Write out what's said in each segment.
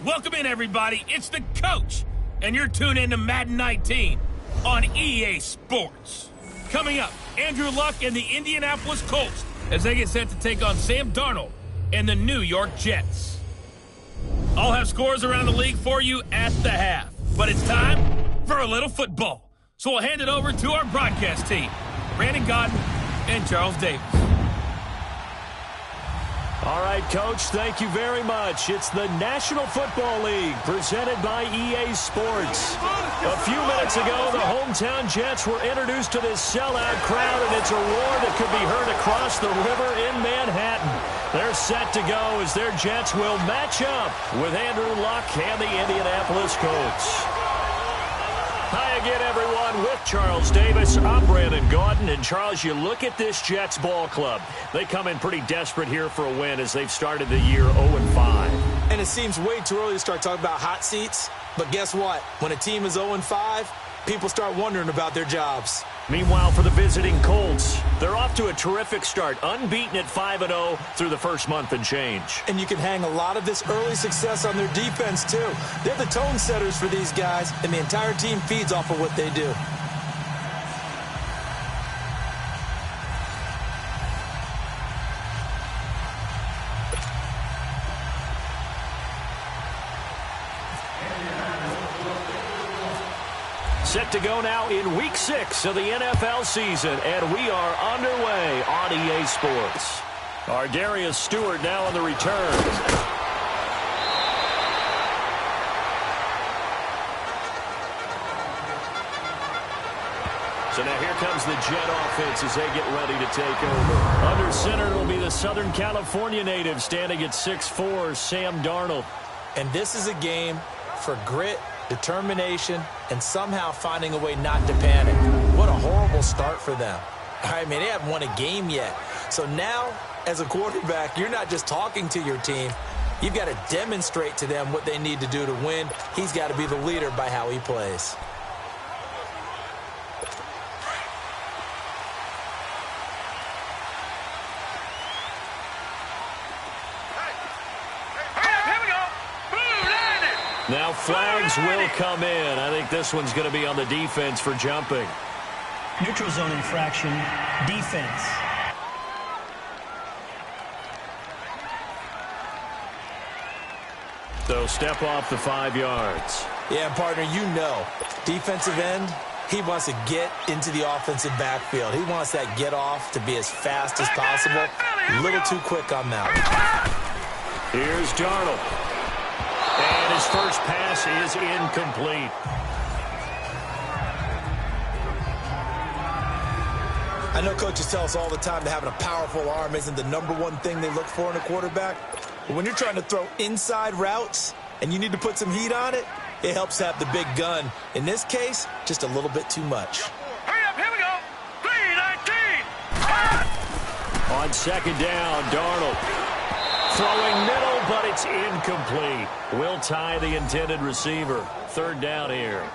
Welcome in, everybody. It's the coach, and you're tuned in to Madden 19 on EA Sports. Coming up, Andrew Luck and the Indianapolis Colts as they get set to take on Sam Darnold and the New York Jets. I'll have scores around the league for you at the half, but it's time for a little football. So we'll hand it over to our broadcast team, Brandon Godden and Charles Davis. All right, Coach, thank you very much. It's the National Football League presented by EA Sports. A few minutes ago, the hometown Jets were introduced to this sellout crowd, and it's a roar that could be heard across the river in Manhattan. They're set to go as their Jets will match up with Andrew Luck and the Indianapolis Colts. Hi again, everyone. With Charles Davis, I'm Brandon Gaudin. And, Charles, you look at this Jets ball club. They come in pretty desperate here for a win as they've started the year 0-5. And it seems way too early to start talking about hot seats. But guess what? When a team is 0-5, people start wondering about their jobs. Meanwhile, for the visiting Colts, they're off to a terrific start, unbeaten at 5-0 through the first month and change. And you can hang a lot of this early success on their defense, too. They're the tone setters for these guys, and the entire team feeds off of what they do. Set to go now in Week 6 of the NFL season, and we are underway on EA Sports. Our Darius Stewart now on the return. So now here comes the Jet offense as they get ready to take over. Under center, it'll be the Southern California native standing at 6'4", Sam Darnold. And this is a game for grit, determination, and somehow finding a way not to panic. What a horrible start for them. I mean, they haven't won a game yet. So now, as a quarterback, you're not just talking to your team. You've got to demonstrate to them what they need to do to win. He's got to be the leader by how he plays. Now flags will come in. I think this one's going to be on the defense for jumping. Neutral zone infraction, defense. So step off the 5 yards. Yeah, partner, you know, defensive end, he wants to get into the offensive backfield. He wants that get off to be as fast as possible. A little too quick on that one. Here's Darnold. And his first pass is incomplete. I know coaches tell us all the time that having a powerful arm isn't the #1 thing they look for in a quarterback. But when you're trying to throw inside routes and you need to put some heat on it, it helps to have the big gun. In this case, just a little bit too much. Hurry up, here we go. 3-19. On second down, Darnold. Throwing middle, but it's incomplete. Will tie the intended receiver. Third down here.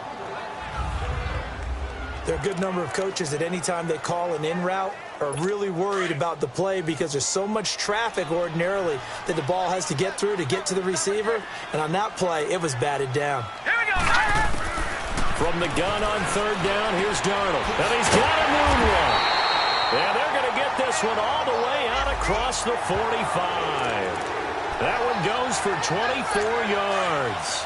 There are a good number of coaches at any time they call an in route are really worried about the play because there's so much traffic ordinarily that the ball has to get through to get to the receiver. And on that play, it was batted down. Here we go. From the gun on third down, here's Darnold. And he's got a moonwalk. And they're going to get this one all the way out across the 45. That one goes for 24 yards.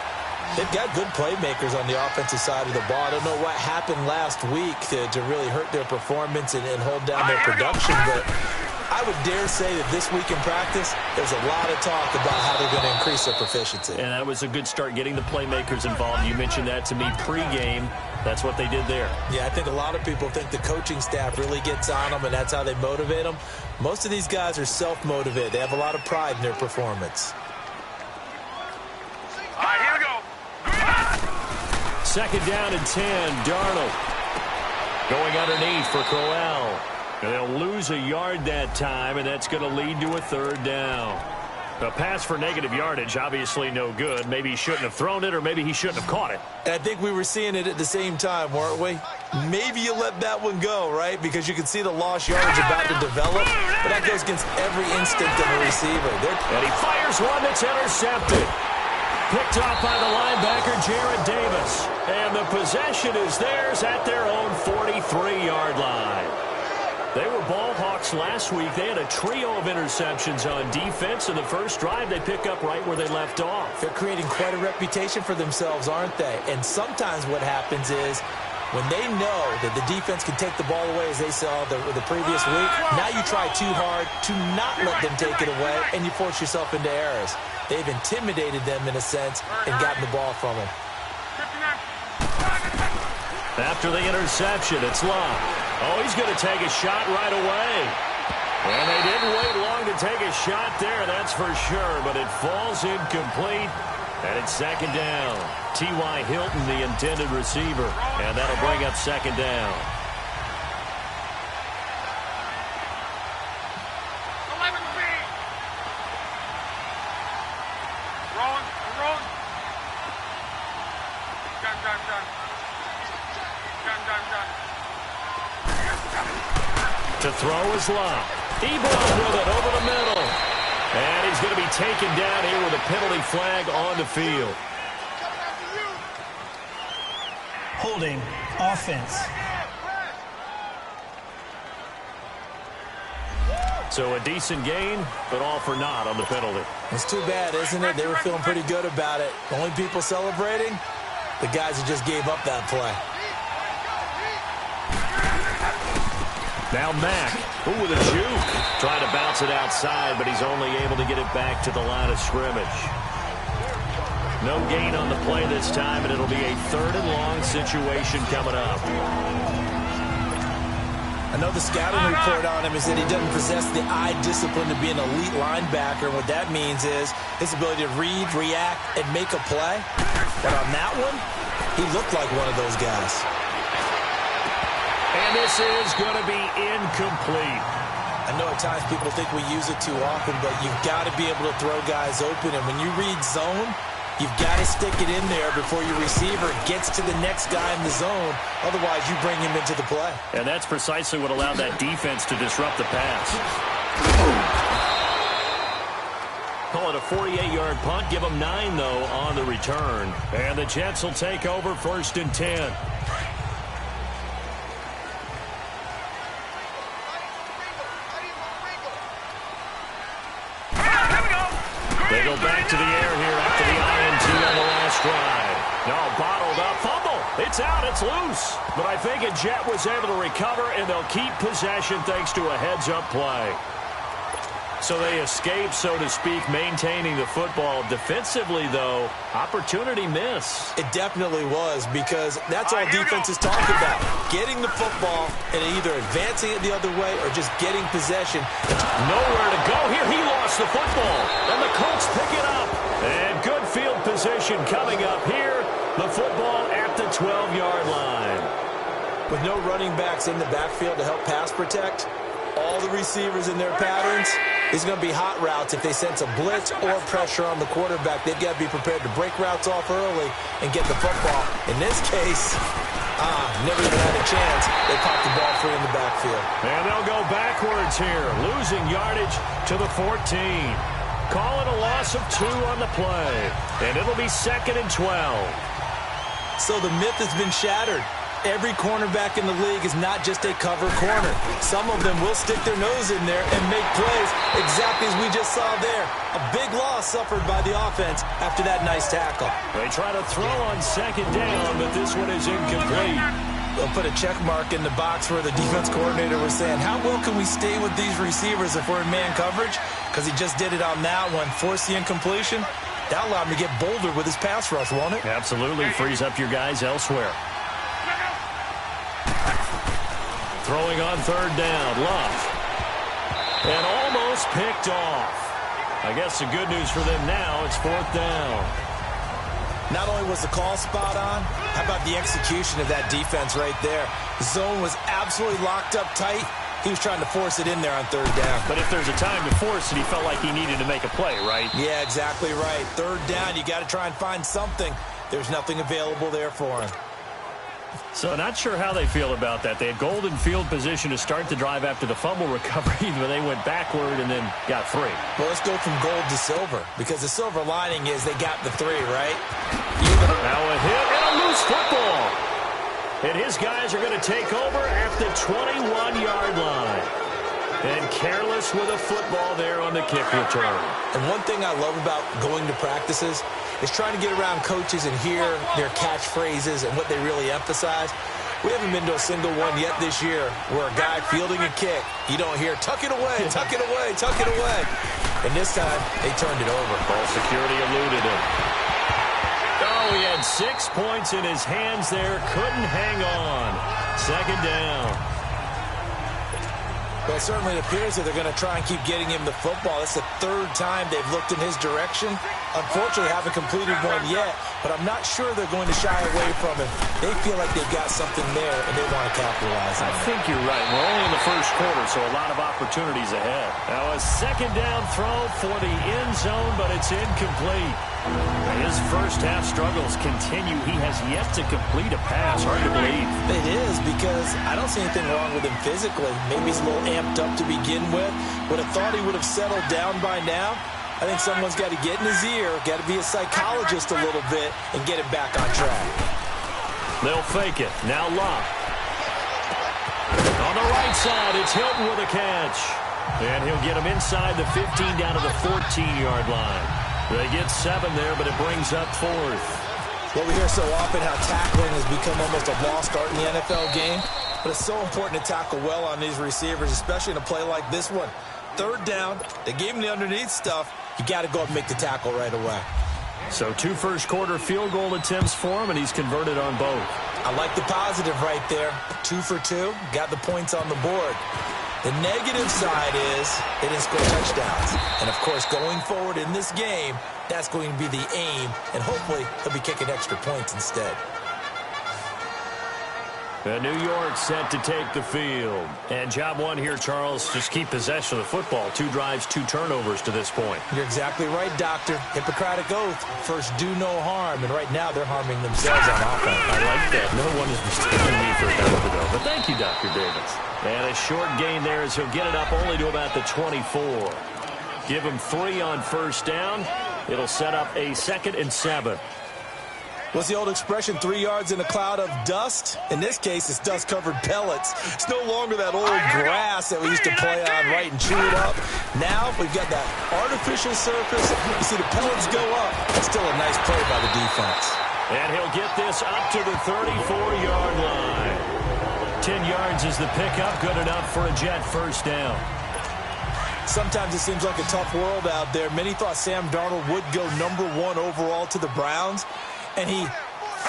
They've got good playmakers on the offensive side of the ball. I don't know what happened last week to really hurt their performance and hold down their production, but I would dare say that this week in practice, there's a lot of talk about how they're going to increase their proficiency. And that was a good start getting the playmakers involved. You mentioned that to me pregame. That's what they did there. Yeah, I think a lot of people think the coaching staff really gets on them, and that's how they motivate them. Most of these guys are self-motivated. They have a lot of pride in their performance. All right, here we go. Second down and 10, Darnold. Going underneath for Crowell. They'll lose a yard that time, and that's going to lead to a third down. A pass for negative yardage, obviously no good. Maybe he shouldn't have thrown it, or maybe he shouldn't have caught it. And I think we were seeing it at the same time, weren't we? Maybe you let that one go, right? Because you can see the lost yardage about to develop. But that goes against every instinct of a receiver. And he fires one that's intercepted. picked off by the linebacker, Jared Davis. And the possession is theirs at their own 43-yard line. They were ball hawks last week. They had a trio of interceptions on defense. In the first drive, they pick up right where they left off. They're creating quite a reputation for themselves, aren't they? And sometimes what happens is when they know that the defense can take the ball away, as they saw the previous week, now you try too hard to not let them take it away, and you force yourself into errors. They've intimidated them in a sense and gotten the ball from them. After the interception, it's Love. Oh, he's going to take a shot right away. And they didn't wait long to take a shot there, that's for sure, but it falls incomplete. And it's second down. T.Y. Hilton, the intended receiver. And that'll bring up second down. To throw is Love. Ebron with it over the middle. And he's going to be taken down here with a penalty flag on the field. Holding offense. So a decent gain, but all for naught on the penalty. It's too bad, isn't it? They were feeling pretty good about it. Only people celebrating, the guys who just gave up that play. Now Mack, with a juke. Trying to bounce it outside, but he's only able to get it back to the line of scrimmage. No gain on the play this time, and it'll be a third and long situation coming up. I know the scouting report on him is that he doesn't possess the eye discipline to be an elite linebacker. What that means is his ability to read, react, and make a play. But on that one, he looked like one of those guys. And this is going to be incomplete. I know at times people think we use it too often, but you've got to be able to throw guys open. And when you read zone, you've got to stick it in there before your receiver gets to the next guy in the zone. Otherwise, you bring him into the play. And that's precisely what allowed that defense to disrupt the pass. Call it a 48-yard punt. Give them 9, though, on the return. And the Jets will take over 1st and 10. They go back to the air here after the INT on the last drive. No, bottled up. Fumble. It's out. It's loose. But I think a Jet was able to recover, and they'll keep possession thanks to a heads-up play. So they escape, so to speak, maintaining the football. Defensively, though, opportunity miss. It definitely was, because that's all defense is talking about. Getting the football and either advancing it the other way or just getting possession. Nowhere to go here. He lost the football, and the Colts pick it up. And good field position coming up here. The football at the 12-yard line. With no running backs in the backfield to help pass protect, all the receivers in their patterns, it's going to be hot routes. If they sense a blitz or pressure on the quarterback, they've got to be prepared to break routes off early and get the football. In this case, never even had a chance. They popped the ball free in the backfield. And they'll go backwards here, losing yardage to the 14. Call it a loss of 2 on the play, and it'll be 2nd and 12. So the myth has been shattered. Every cornerback in the league is not just a cover corner. Some of them will stick their nose in there and make plays exactly as we just saw there. A big loss suffered by the offense after that nice tackle. They try to throw on 2nd down, but this one is incomplete. They'll put a check mark in the box where the defense coordinator was saying, how well can we stay with these receivers if we're in man coverage? Because he just did it on that one, forced the incompletion. That allowed him to get bolder with his pass rush, won't it? Absolutely, frees up your guys elsewhere. Throwing on 3rd down, Love. And almost picked off. I guess the good news for them now, it's 4th down. Not only was the call spot on, how about the execution of that defense right there? The zone was absolutely locked up tight. He was trying to force it in there on 3rd down. But if there's a time to force it, he felt like he needed to make a play, right? Yeah, exactly right. 3rd down, you got to try and find something. There's nothing available there for him. So not sure how they feel about that. They had golden field position to start the drive after the fumble recovery, but they went backward and then got 3. Well, let's go from gold to silver, because the silver lining is they got the 3, right? Now a hit and a loose football. And his guys are going to take over at the 21-yard line. And careless with a football there on the kick return. And one thing I love about going to practices is trying to get around coaches and hear their catchphrases and what they really emphasize. We haven't been to a single one yet this year where a guy fielding a kick, you don't hear, tuck it away, tuck it away, tuck it away. And this time, they turned it over. Ball security eluded him. Oh, he had 6 points in his hands there. Couldn't hang on. 2nd down. Well, it certainly appears that they're going to try and keep getting him the football. It's the 3rd time they've looked in his direction. Unfortunately, haven't completed one yet, but I'm not sure they're going to shy away from him. They feel like they've got something there, and they want to capitalize on it. I think you're right. We're only in the first quarter, so a lot of opportunities ahead. Now a 2nd down throw for the end zone, but it's incomplete. His first half struggles continue. He has yet to complete a pass. Hard to believe. It is, because I don't see anything wrong with him physically. Maybe he's a little amped up to begin with. Would have thought he would have settled down by now. I think someone's got to get in his ear, got to be a psychologist a little bit, and get him back on track. They'll fake it. Now Locke. On the right side, it's Hilton with a catch. And he'll get him inside the 15 down to the 14-yard line. They get 7 there, but it brings up 4th. Well, we hear so often how tackling has become almost a lost art in the NFL game. But it's so important to tackle well on these receivers, especially in a play like this one. 3rd down, they gave him the underneath stuff. You got to go up and make the tackle right away. So 2 first-quarter field goal attempts for him, and he's converted on both. I like the positive right there. 2 for 2, got the points on the board. The negative side is they didn't score touchdowns. And, of course, going forward in this game, that's going to be the aim, and hopefully he'll be kicking extra points instead. And New York set to take the field. And job 1 here, Charles, just keep possession of the football. 2 drives, 2 turnovers to this point. You're exactly right, Doctor. Hippocratic oath. First, do no harm. And right now, they're harming themselves on offense. I like that. No one is mistaking me for a doctor, though. But thank you, Dr. Davis. And a short gain there as he'll get it up only to about the 24. Give him 3 on first down. It'll set up a 2nd and 7. What's the old expression, 3 yards in a cloud of dust? In this case, it's dust-covered pellets. It's no longer that old grass that we used to play on, right, and chew it up. Now we've got that artificial surface. You see the pellets go up. It's still a nice play by the defense. And he'll get this up to the 34-yard line. 10 yards is the pickup, good enough for a Jet first down. Sometimes it seems like a tough world out there. Many thought Sam Darnold would go #1 overall to the Browns. And he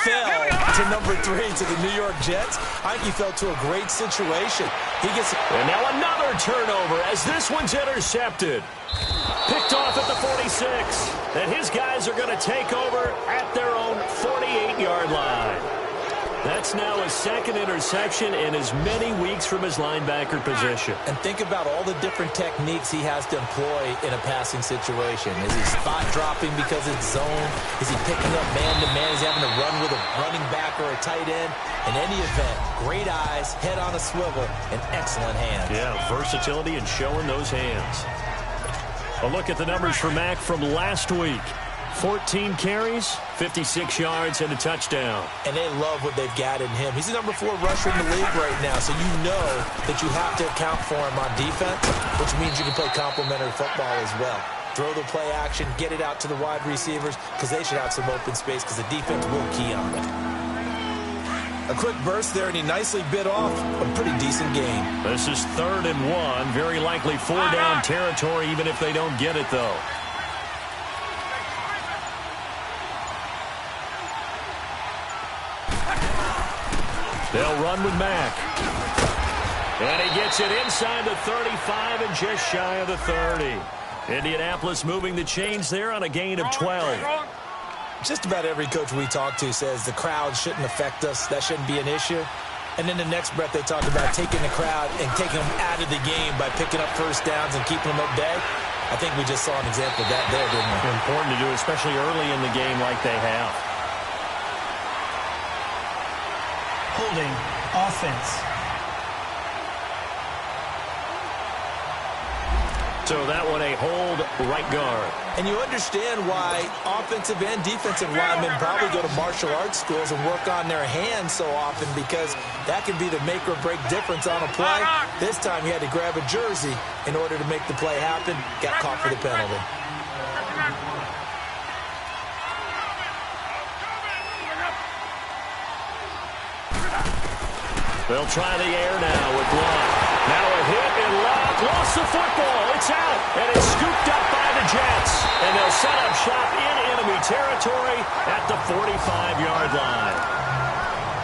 fell to #3 to the New York Jets. I think he fell to a great situation. And now another turnover as this one's intercepted. Picked off at the 46. And his guys are going to take over at their own 48-yard line. That's now his 2nd interception in as many weeks from his linebacker position. And think about all the different techniques he has to employ in a passing situation. Is he spot dropping because it's zone? Is he picking up man-to-man? Is he having to run with a running back or a tight end? In any event, great eyes, head on a swivel, and excellent hands. Yeah, versatility and showing those hands. A look at the numbers for Mac from last week. 14 carries, 56 yards, and a touchdown. And they love what they've got in him. He's the #4 rusher in the league right now, so you know that you have to account for him on defense, which means you can play complementary football as well. Throw the play action, get it out to the wide receivers, because they should have some open space, because the defense will key on them. A quick burst there, and he nicely bit off a pretty decent game. This is 3rd and 1, very likely 4-down territory, even if they don't get it, though. They'll run with Mack. And he gets it inside the 35 and just shy of the 30. Indianapolis moving the chains there on a gain of 12. Just about every coach we talk to says the crowd shouldn't affect us. That shouldn't be an issue. And then the next breath they talk about taking the crowd and taking them out of the game by picking up first downs and keeping them at bay. I think we just saw an example of that there, didn't we? Important to do, especially early in the game like they have. Holding offense. So that one a hold right guard. And you understand why offensive and defensive linemen probably go to martial arts schools and work on their hands so often, because that can be the make or break difference on a play. This time he had to grab a jersey in order to make the play happen. Got caught for the penalty. They'll try the air now with Locke. Now a hit, and Locke lost the football. It's out, and it's scooped up by the Jets. And they'll set up shop in enemy territory at the 45-yard line.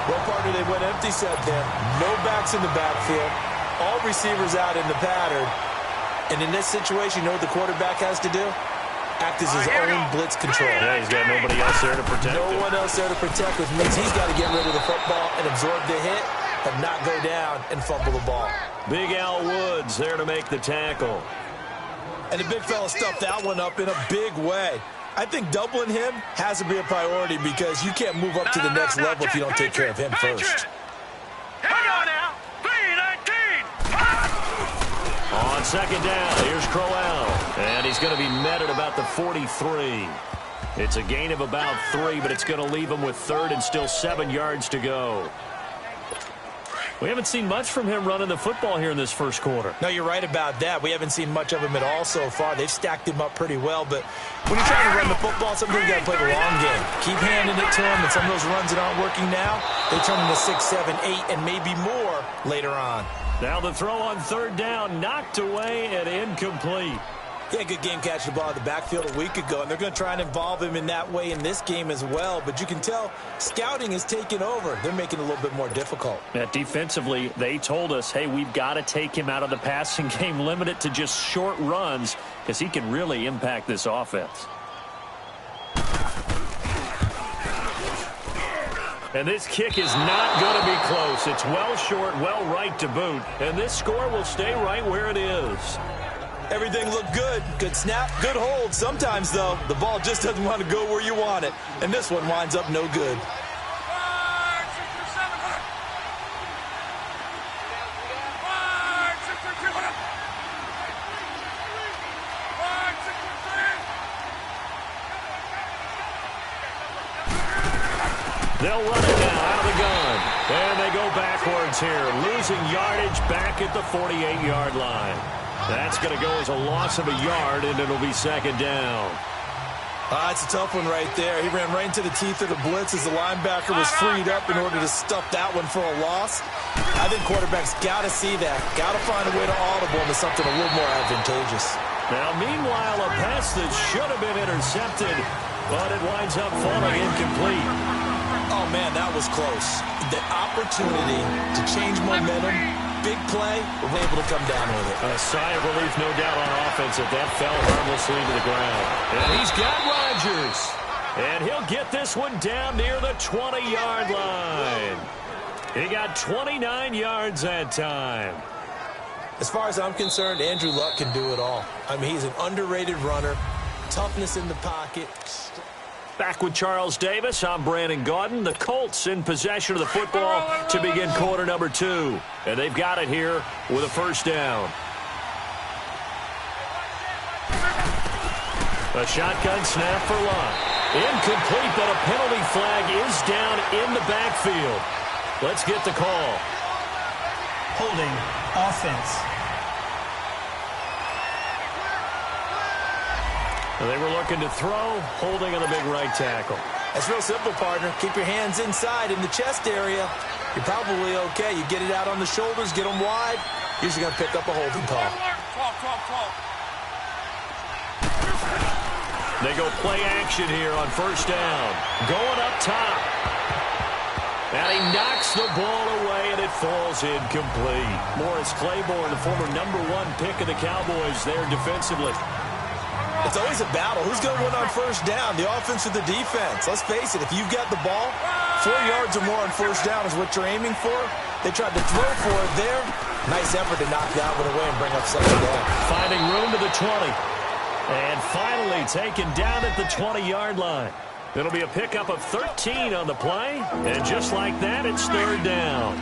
Well, partner, they went empty set there. No backs in the backfield. All receivers out in the pattern. And in this situation, you know what the quarterback has to do? Act as his own blitz control. Yeah, he's got nobody else there to protect him. No one else there to protect, which means he's got to get rid of the football and absorb the hit and not go down and fumble the ball. Big Al Woods there to make the tackle. And the big fella stuffed that one up in a big way. I think doubling him has to be a priority, because you can't move up to the next level if you don't take care of him first. Hang on now. 3-19. On second down, here's Crowell. And he's going to be met at about the 43. It's a gain of about 3, but it's going to leave him with third and still 7 yards to go. We haven't seen much from him running the football here in this first quarter. No, you're right about that. We haven't seen much of him at all so far. They've stacked him up pretty well, but when you're trying to run the football, sometimes you got to play the long game. Keep handing it to him, and some of those runs that aren't working now, they turn into 6, 7, 8, and maybe more later on. Now the throw on third down, knocked away and incomplete. He had a good game catching the ball in the backfield a week ago, and they're going to try and involve him in that way in this game as well. But you can tell scouting is taking over. They're making it a little bit more difficult. Defensively, they told us, hey, we've got to take him out of the passing game, limit it to just short runs, because he can really impact this offense. And this kick is not going to be close. It's well short, well right to boot. And this score will stay right where it is. Everything looked good. Good snap, good hold. Sometimes, though, the ball just doesn't want to go where you want it. And this one winds up no good. They'll run it now out of the gun. And they go backwards here, losing yardage back at the 48-yard line. That's going to go as a loss of a yard, and it'll be second down. It's a tough one right there. He ran right into the teeth of the blitz as the linebacker was freed up in order to stuff that one for a loss. I think quarterbacks got to see that. Got to find a way to audible into something a little more advantageous. Now, meanwhile, a pass that should have been intercepted, but it winds up falling incomplete. Oh, man, that was close. The opportunity to change momentum, big play, we're able to come down with it. A sigh of relief, no doubt, on offense that fell harmlessly to the ground. And he's got Rodgers. And he'll get this one down near the 20-yard line. He got 29 yards that time. As far as I'm concerned, Andrew Luck can do it all. I mean, he's an underrated runner. Toughness in the pocket. Back with Charles Davis, I'm Brandon Gaudin. The Colts in possession of the football to begin quarter number 2. And they've got it here with a first down. A shotgun snap for Luck. Incomplete, but a penalty flag is down in the backfield. Let's get the call. Holding offense. They were looking to throw, holding on the big right tackle. That's real simple, partner. Keep your hands inside in the chest area. You're probably okay. You get it out on the shoulders, get them wide. Usually going to pick up a holding call. They go play action here on first down. Going up top. And he knocks the ball away, and it falls incomplete. Morris Claiborne, the former #1 pick of the Cowboys there defensively. It's always a battle. Who's going to win on first down, the offense or the defense? Let's face it, if you've got the ball, 4 yards or more on first down is what you're aiming for. They tried to throw for it there. Nice effort to knock that one away and bring up second down. Finding room to the 20. And finally taken down at the 20-yard line. It'll be a pickup of 13 on the play, and just like that, it's third down.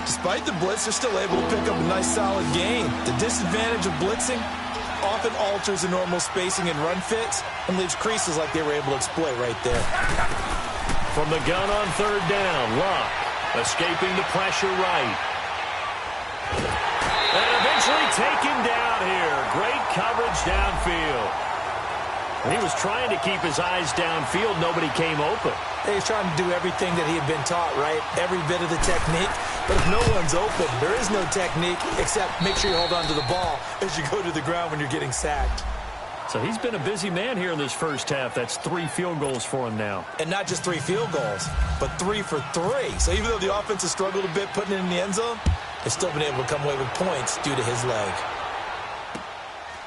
Despite the blitz, they're still able to pick up a nice, solid gain. The disadvantage of blitzing often alters the normal spacing and run fits and leaves creases like they were able to exploit right there. From the gun on third down, Luck escaping the pressure right. And eventually taken down here. Great coverage downfield. He was trying to keep his eyes downfield. Nobody came open. He's trying to do everything that he had been taught, right? Every bit of the technique. But if no one's open, there is no technique except make sure you hold on to the ball as you go to the ground when you're getting sacked. So he's been a busy man here in this first half. That's 3 field goals for him now. And not just 3 field goals, but 3 for 3. So even though the offense has struggled a bit putting it in the end zone, they've still been able to come away with points due to his leg.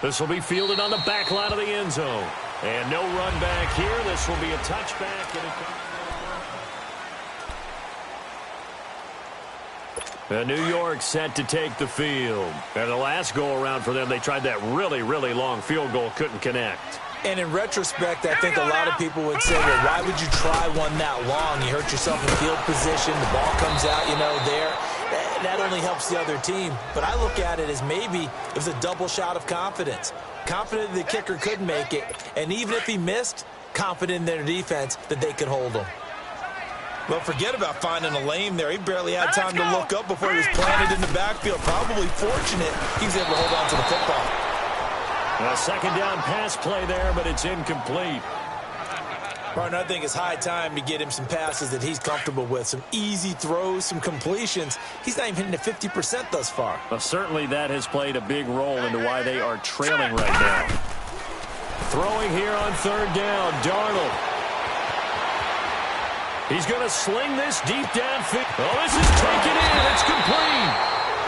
This will be fielded on the back line of the end zone. And no run back here. This will be a touchback. And New York set to take the field. And the last go-around for them, they tried that really, really long field goal. Couldn't connect. And in retrospect, I think a lot of people would say, well, why would you try one that long? You hurt yourself in field position. The ball comes out, there. That only helps the other team. But I look at it as maybe it was a double shot of confidence. Confident the kicker could make it. And even if he missed, confident in their defense that they could hold him. Well, forget about finding a lane there. He barely had time to look up before he was planted in the backfield. Probably fortunate he was able to hold on to the football. A second down pass play there, but it's incomplete. Partner, I think it's high time to get him some passes that he's comfortable with. Some easy throws, some completions. He's not even hitting at 50% thus far. Well, certainly that has played a big role into why they are trailing right now. Throwing here on third down, Darnold. He's going to sling this deep downfield. Oh, this is taken in. It's complete.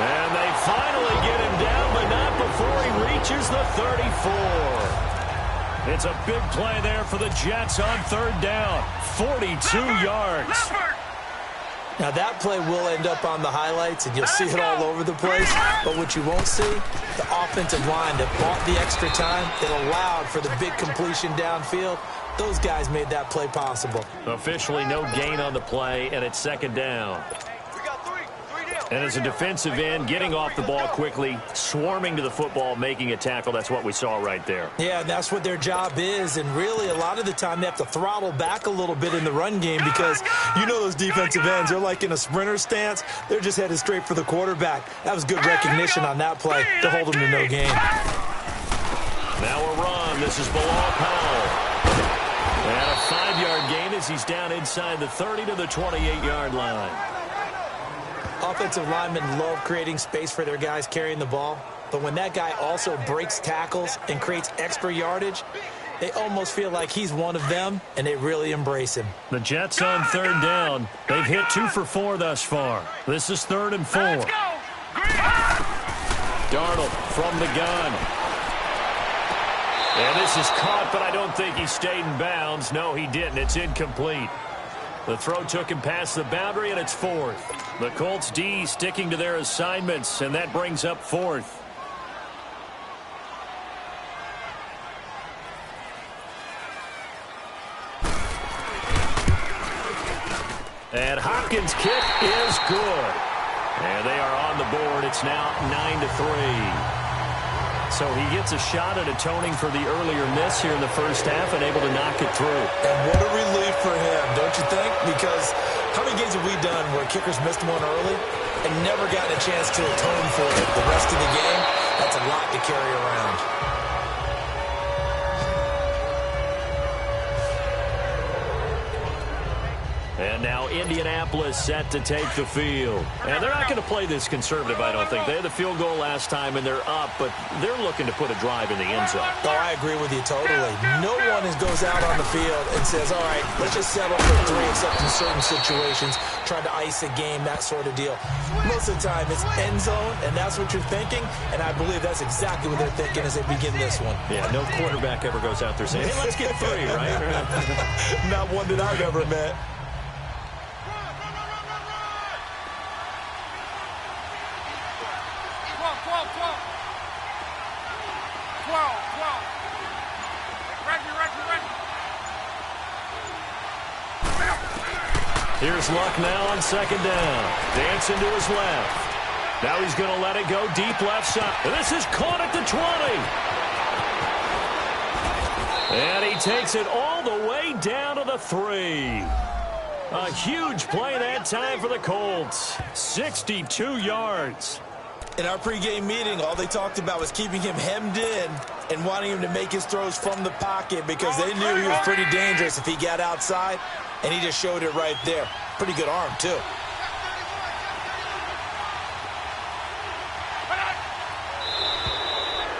And they finally get him down, but not before he reaches the 34. It's a big play there for the Jets on third down. 42 yards. Now, that play will end up on the highlights, and you'll see it all over the place. But what you won't see, the offensive line that bought the extra time, that allowed for the big completion downfield. Those guys made that play possible. Officially no gain on the play, and it's second down. And as a defensive end, getting off the ball quickly, swarming to the football, making a tackle, that's what we saw right there. Yeah, that's what their job is, and really a lot of the time they have to throttle back a little bit in the run game because those defensive ends, they're like in a sprinter stance. They're just headed straight for the quarterback. That was good recognition on that play to hold them to no gain. Now a run. This is Bilal Powell. And a 5-yard gain as he's down inside the 30 to the 28-yard line. Offensive linemen love creating space for their guys carrying the ball, but when that guy also breaks tackles and creates extra yardage, they almost feel like he's one of them, and they really embrace him. The Jets on third down. They've hit 2 for 4 thus far. This is 3rd and 4. Darnold from the gun. And this is caught, but I don't think he stayed in bounds. No, he didn't. It's incomplete. The throw took him past the boundary, and it's 4th. The Colts D sticking to their assignments, and that brings up 4th. And Hopkins' kick is good. And they are on the board. It's now 9-3. So he gets a shot at atoning for the earlier miss here in the first half and able to knock it through. And what a relief for him, don't you think? Because how many games have we done where kickers missed one early and never gotten a chance to atone for it the rest of the game? That's a lot to carry around. And now Indianapolis set to take the field. And they're not going to play this conservative, I don't think. They had the field goal last time, and they're up, but they're looking to put a drive in the end zone. Oh, I agree with you totally. No one goes out on the field and says, all right, let's just settle for 3, except in certain situations, try to ice a game, that sort of deal. Most of the time, it's end zone, and that's what you're thinking, and I believe that's exactly what they're thinking as they begin this one. Yeah, no quarterback ever goes out there saying, hey, let's get 3, right? Not one that I've ever met. Here's Luck now on second down. Dancing to his left. Now he's going to let it go deep left side. And this is caught at the 20. And he takes it all the way down to the 3. A huge play that time for the Colts. 62 yards. In our pregame meeting, all they talked about was keeping him hemmed in and wanting him to make his throws from the pocket because they knew he was pretty dangerous if he got outside, and he just showed it right there. Pretty good arm, too.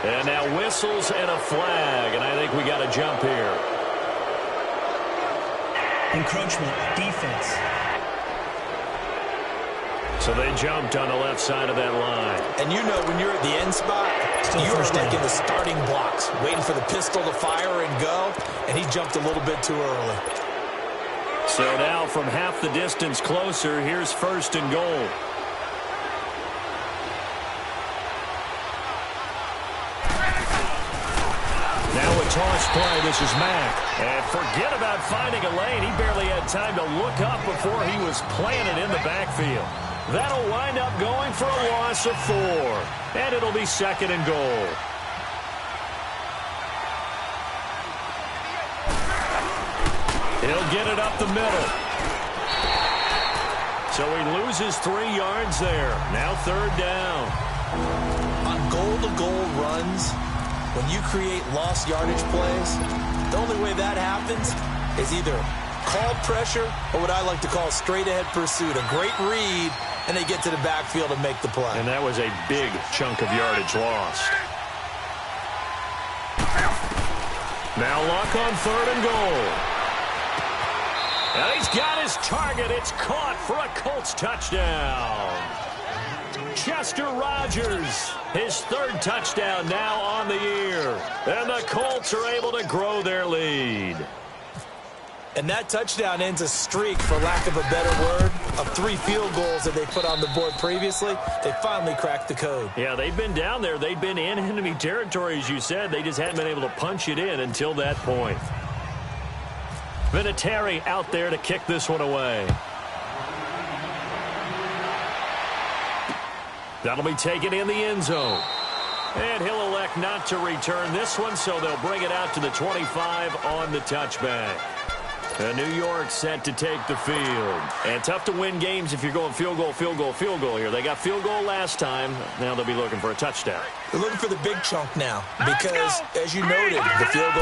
And now whistles and a flag, and I think we got a jump here. Encroachment, defense. So they jumped on the left side of that line. And you know when you're at the end spot, you are like in the starting blocks, waiting for the pistol to fire and go, and he jumped a little bit too early. So now from half the distance closer, here's first and goal. Now a toss play. This is Mack. And forget about finding a lane. He barely had time to look up before he was planted in the backfield. That'll wind up going for a loss of 4. And it'll be second and goal. He'll get it up the middle. So he loses 3 yards there. Now third down. On goal-to-goal runs, when you create lost yardage plays, the only way that happens is either called pressure or what I like to call straight-ahead pursuit. A great read, and they get to the backfield and make the play. And that was a big chunk of yardage lost. Now Luck on third and goal. And he's got his target. It's caught for a Colts touchdown. Chester Rogers, his 3rd touchdown now on the year. And the Colts are able to grow their lead. And that touchdown ends a streak, for lack of a better word, of 3 field goals that they put on the board previously. They finally cracked the code. Yeah, they've been down there. They've been in enemy territory, as you said. They just hadn't been able to punch it in until that point. Vinatieri out there to kick this one away. That'll be taken in the end zone. And he'll elect not to return this one, so they'll bring it out to the 25 on the touchback. And New York set to take the field. And tough to win games if you're going field goal, field goal, field goal here. They got field goal last time. Now they'll be looking for a touchdown. They're looking for the big chunk now because, as you noted, the field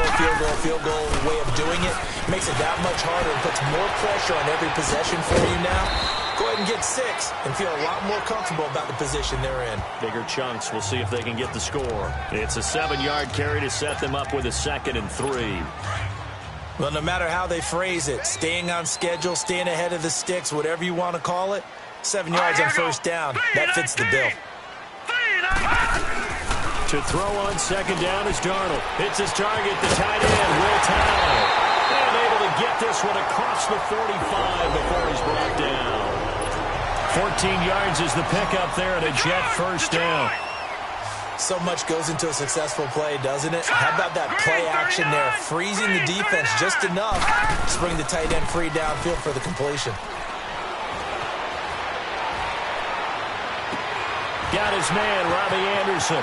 goal way of doing it makes it that much harder and puts more pressure on every possession for you now. Go ahead and get 6 and feel a lot more comfortable about the position they're in. Bigger chunks. We'll see if they can get the score. It's a 7-yard carry to set them up with a 2nd and 3. Well, no matter how they phrase it, staying on schedule, staying ahead of the sticks, whatever you want to call it, 7 yards on first down, that fits the bill. To throw on second down is Darnold. It's his target, the tight end, Will Talley. And able to get this one across the 45 before he's brought down. 14 yards is the pickup there at a Jet first down. So much goes into a successful play, doesn't it? How about that play action there? Freezing the defense just enough to bring the tight end free downfield for the completion. Got his man, Robbie Anderson.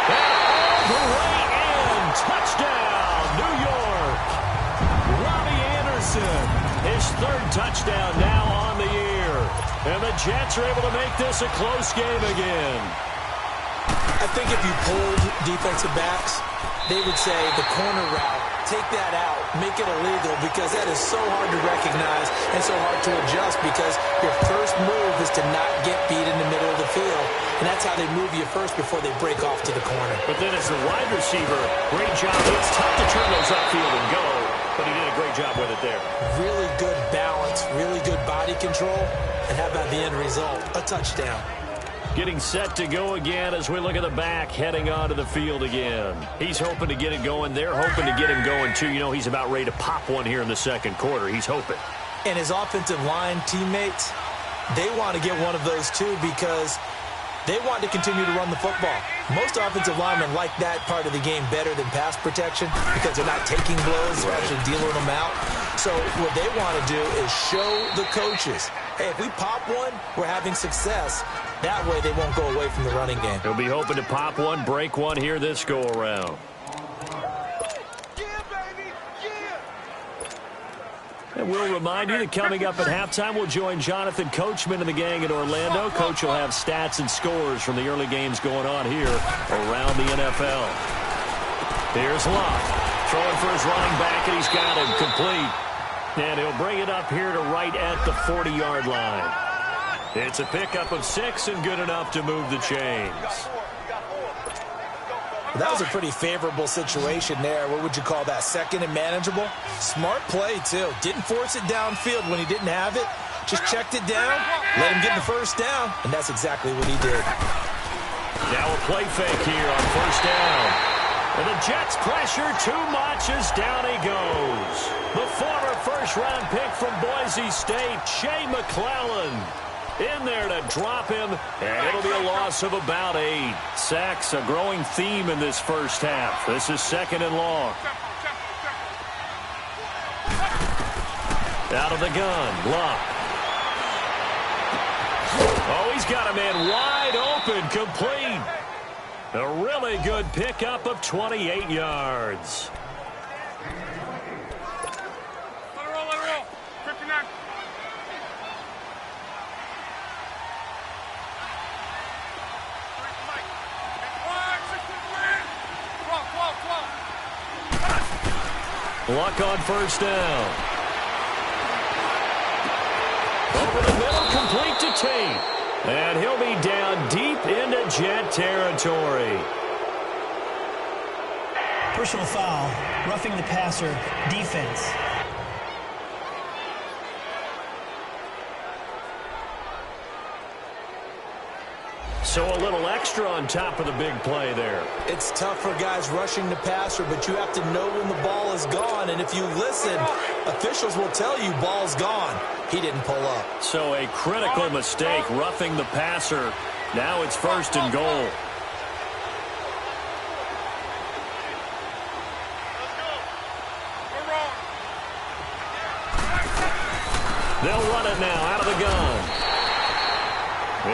And all the way in. Touchdown, New York. Robbie Anderson, his 3rd touchdown now on the year. And the Jets are able to make this a close game again. I think if you pulled defensive backs, they would say the corner route, take that out, make it illegal, because that is so hard to recognize and so hard to adjust because your first move is to not get beat in the middle of the field. And that's how they move you first before they break off to the corner. But then as the wide receiver, great job. It's tough to turn those upfield and go, but he did a great job with it there. Really good balance, really good body control. And how about the end result? A touchdown. Getting set to go again as we look at the back, heading onto the field again. He's hoping to get it going. They're hoping to get him going, too. You know, he's about ready to pop one here in the 2nd quarter. He's hoping. And his offensive line teammates, they want to get one of those, too, because they want to continue to run the football. Most offensive linemen like that part of the game better than pass protection because they're not taking blows. They're actually dealing them out. So what they want to do is show the coaches, hey, if we pop one, we're having success. That way they won't go away from the running game. He'll be hoping to pop one, break one here this go-around. And we'll remind you that coming up at halftime, we'll join Jonathan Coachman and the gang in Orlando. Coach will have stats and scores from the early games going on here around the NFL. Here's Locke. Throwing for his running back, and he's got him complete. And he'll bring it up here to right at the 40-yard line. It's a pickup of 6 and good enough to move the chains. That was a pretty favorable situation there. What would you call that? Second and manageable? Smart play, too. Didn't force it downfield when he didn't have it. Just checked it down, let him get the first down, and that's exactly what he did. Now a play fake here on first down. And the Jets pressure too much as down he goes. The former first-round pick from Boise State, Shea McClellan, in there to drop him, and it'll be a loss of about 8. Sacks, a growing theme in this first half. This is second and long. Out of the gun, Locke. Oh, he's got a man wide open, complete. A really good pickup of 28 yards. Let it roll. 59. Luck on first down. Over the middle, complete to Tate. And he'll be down deep into Jet territory. Personal foul, roughing the passer, defense. So a little extra on top of the big play there. It's tough for guys rushing the passer, but you have to know when the ball is gone. And if you listen, officials will tell you ball's gone. He didn't pull up. So a critical mistake, roughing the passer. Now it's first and goal. They'll run it now out of the gun.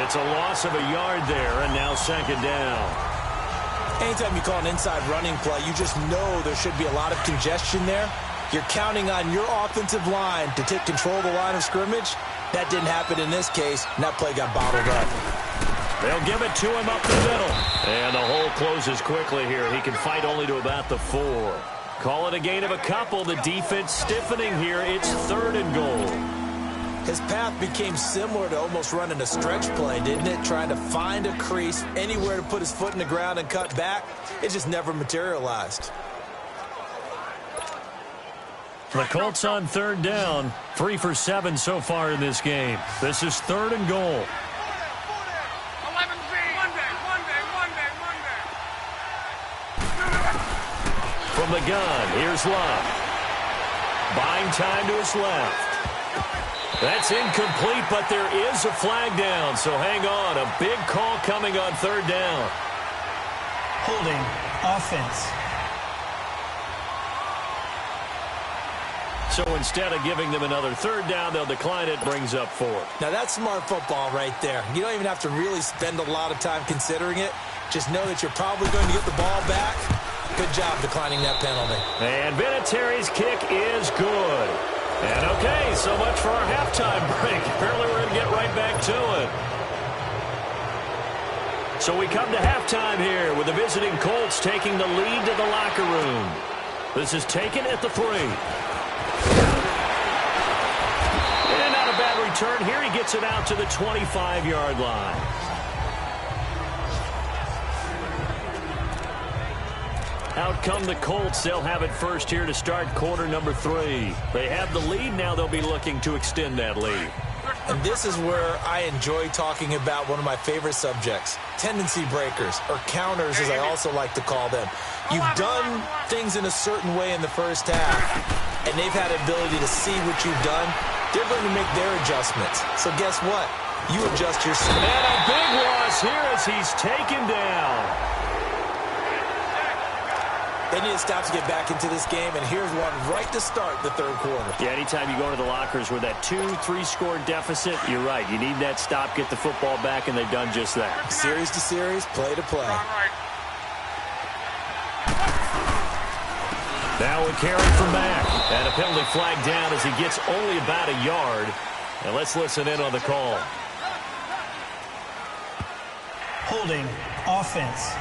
It's a loss of a yard there, and now second down. Anytime you call an inside running play, you just know there should be a lot of congestion there. You're counting on your offensive line to take control of the line of scrimmage. That didn't happen in this case, and that play got bottled up. They'll give it to him up the middle. And the hole closes quickly here. He can fight only to about the 4. Call it a gain of a couple. The defense stiffening here. It's third and goal. His path became similar to almost running a stretch play, didn't it? Trying to find a crease, anywhere to put his foot in the ground and cut back. It just never materialized. The Colts on third down. 3 for 7 so far in this game. This is third and goal. 11Z. Monday. From the gun, here's Love. Buying time to his left. That's incomplete, but there is a flag down, so hang on. A big call coming on third down. Holding, offense. So instead of giving them another third down, they'll decline it, brings up 4. Now that's smart football right there. You don't even have to really spend a lot of time considering it. Just know that you're probably going to get the ball back. Good job declining that penalty. And Vinatieri's kick is good. And okay, so much for our halftime break. Apparently we're going to get right back to it. So we come to halftime here with the visiting Colts taking the lead to the locker room. This is taken at the 3. And not a bad return here. He gets it out to the 25-yard line. Out come the Colts. They'll have it first here to start quarter number 3. They have the lead. Now they'll be looking to extend that lead. And this is where I enjoy talking about one of my favorite subjects, tendency breakers, or counters as I also like to call them. You've done things in a certain way in the first half, and they've had the ability to see what you've done. They're going to make their adjustments. So guess what? You adjust yourself. And a big loss here as he's taken down. They need to stop to get back into this game, and here's one right to start the third quarter. Yeah, anytime you go into the lockers with that 2-3 score deficit, you're right. You need that stop, get the football back, and they've done just that. Series to series, play to play. Now a carry for Mack. And a penalty flag down as he gets only about a yard. And let's listen in on the call. Holding offense.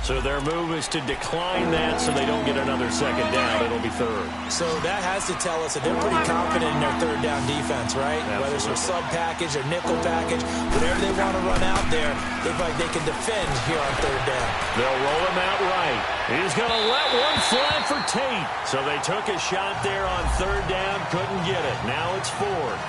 So their move is to decline that so they don't get another second down. It'll be third. So that has to tell us that they're pretty confident in their third down defense, right? Absolutely. Whether it's their sub package or nickel package, whatever they want to run out there, they feel like they can defend here on third down. They'll roll him out right. He's going to let one fly for Tate. So they took a shot there on third down, couldn't get it. Now it's Ford.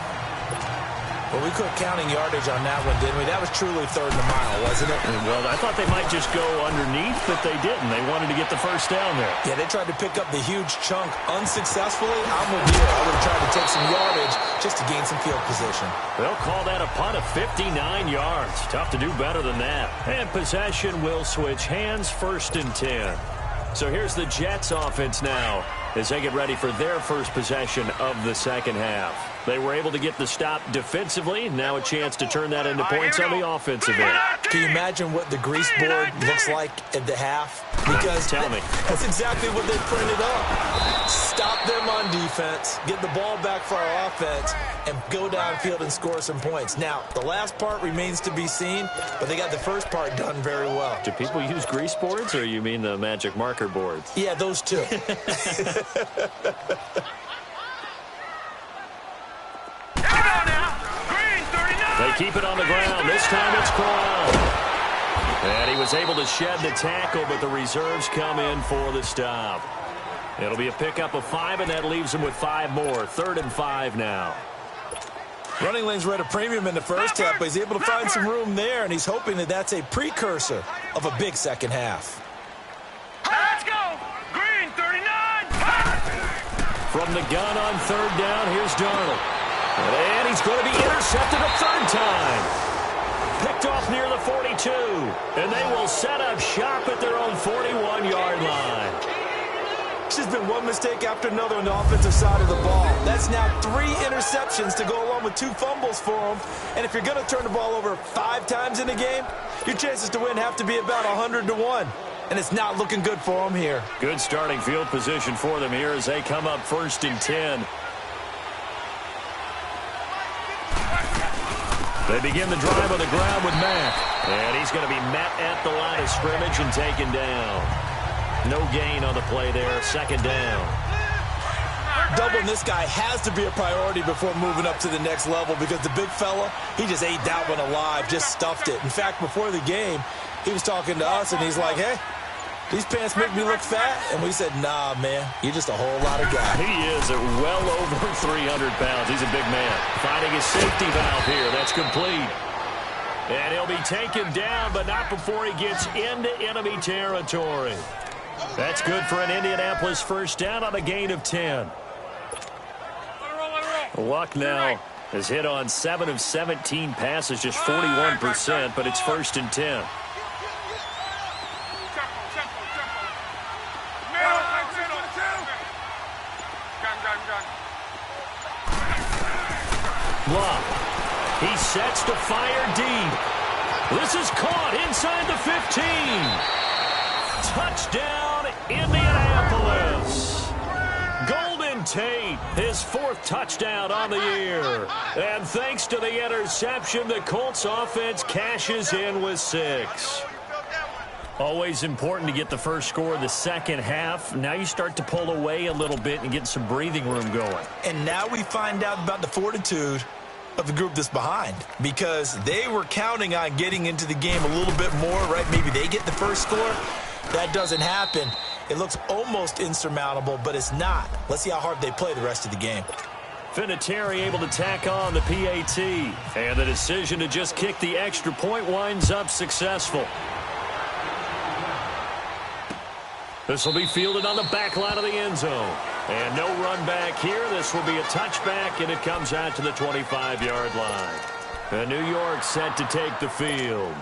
Well, we quit counting yardage on that one, didn't we? That was truly third and a mile, wasn't it? Well, I thought they might just go underneath, but they didn't. They wanted to get the first down there. Yeah, they tried to pick up the huge chunk unsuccessfully. I'm with you. I would have tried to take some yardage just to gain some field position. They'll call that a punt of 59 yards. Tough to do better than that. And possession will switch hands, 1st and 10. So here's the Jets offense now as they get ready for their first possession of the second half. They were able to get the stop defensively. Now a chance to turn that into points on the offensive end. Can you imagine what the grease board looks like at the half? Because Tell me. That's exactly what they printed up. Stop them on defense, get the ball back for our offense, and go downfield and score some points. Now, the last part remains to be seen, but they got the first part done very well. Do people use grease boards, or you mean the magic marker boards? Yeah, those two. They keep it on the ground. This time it's Corral. And he was able to shed the tackle, but the reserves come in for the stop. It'll be a pickup of 5, and that leaves him with 5 more. 3rd and 5 now. Running lanes were at a premium in the first half, but he's able to find some room there, and he's hoping that that's a precursor of a big second half. Let's go! Green, 39! From the gun on 3rd down, here's Darnold. And he's going to be intercepted a 3rd time. Picked off near the 42. And they will set up shop at their own 41-yard line. It's just been one mistake after another on the offensive side of the ball. That's now 3 interceptions to go along with 2 fumbles for him. And if you're going to turn the ball over 5 times in a game, your chances to win have to be about 100-1. And it's not looking good for them here. Good starting field position for them here as they come up 1st and 10. They begin the drive on the ground with Mack. And he's going to be met at the line of scrimmage and taken down. No gain on the play there. 2nd down. Doubling this guy has to be a priority before moving up to the next level because the big fella, he just ate that one alive, just stuffed it. In fact, before the game, he was talking to us, and he's like, hey, these pants make me look fat. And we said, nah, man, you're just a whole lot of guy. He is at well over 300 pounds. He's a big man. Finding his safety valve here. That's complete. And he'll be taken down, but not before he gets into enemy territory. That's good for an Indianapolis 1st down on a gain of 10. Luck now has hit on 7 of 17 passes, just 41%, but it's 1st and 10. Luck. He sets to fire deep. This is caught inside the 15. Touchdown, Indianapolis. Golden Tate, his 4th touchdown on the year. And thanks to the interception, the Colts offense cashes in with 6. Always important to get the first score of the second half. Now you start to pull away a little bit and get some breathing room going. And now we find out about the fortitude of the group that's behind, because they were counting on getting into the game a little bit more, right? Maybe they get the first score. That doesn't happen. It looks almost insurmountable, but it's not. Let's see how hard they play the rest of the game. Vinatieri able to tack on the PAT, and the decision to just kick the extra point winds up successful. This will be fielded on the back line of the end zone. And no run back here. This will be a touchback, and it comes out to the 25-yard line. And New York set to take the field.